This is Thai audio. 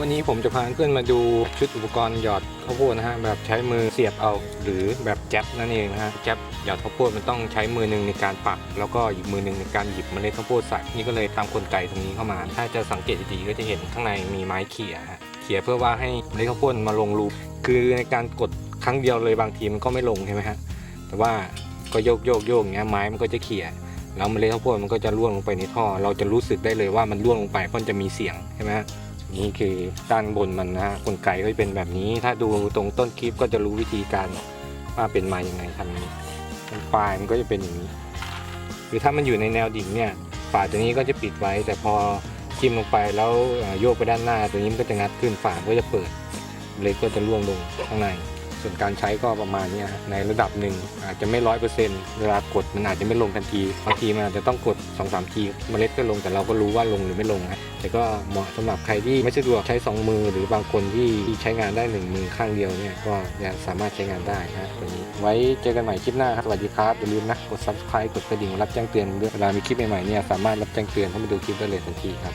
วันนี้ผมจะพาเพื่อนมาดูชุดอุปกรณ์หยอดข้าวโพดนะฮะแบบใช้มือเสียบเอาหรือแบบแจ๊บนั่นเองนะฮะแจ๊บหยอดข้าวโพดมันต้องใช้มือหนึ่งในการปักแล้วก็อีกมือหนึ่งในการหยิบเมล็ดข้าวโพดใส่นี่ก็เลยทำกลไกตรงนี้เข้ามาถ้าจะสังเกตดีๆก็จะเห็นข้างในมีไม้เขี่ยเขี่ยเพื่อว่าให้เมล็ดข้าวโพดมาลงรูคือในการกดครั้งเดียวเลยบางทีมันก็ไม่ลงใช่ไหมฮะแต่ว่าก็โยกอย่างเงี้ยไม้มันก็จะเขี่ยแล้วเมล็ดข้าวโพดมันก็จะร่วงลงไปในท่อเราจะรู้สึกได้เลยว่ามันร่วงลงไปเพราะจะมีเสียงใช่ไหมนี่คือด้านบนมันนะฮะกลไกก็จะเป็นแบบนี้ถ้าดูตรงต้นคลิปก็จะรู้วิธีการว่าเป็นมาอย่างไงทำนี้ปลายมันก็จะเป็นอย่างนี้คือถ้ามันอยู่ในแนวดิ่งเนี่ยฝาตัวนี้ก็จะปิดไว้แต่พอจิ้มลงไปแล้วโยกไปด้านหน้าตัวนี้มันก็จะงัดขึ้นฝาก็จะเปิดเล็กก็จะร่วงลงข้างในส่วนการใช้ก็ประมาณนี้ในระดับหนึ่งอาจจะไม่ 100%เวลากดมันอาจจะไม่ลงทันทีบางทีมันอาจจะต้องกด 2-3 ทีเมล็ดก็ลงแต่เราก็รู้ว่าลงหรือไม่ลงนะแต่ก็เหมาะสำหรับใครที่ไม่สะดวกใช้2มือหรือบางคนที่ใช้งานได้1มือข้างเดียวเนี่ยก็ยังสามารถใช้งานได้นะตัวนี้ไว้เจอกันใหม่คลิปหน้าครับสวัสดีครับอย่าลืมนะกด Subscribe กดกระดิ่งรับแจ้งเตือนเวลามีคลิปใหม่ๆเนี่ยสามารถรับแจ้งเตือนให้มาดูคลิปได้เลยทันทีครับ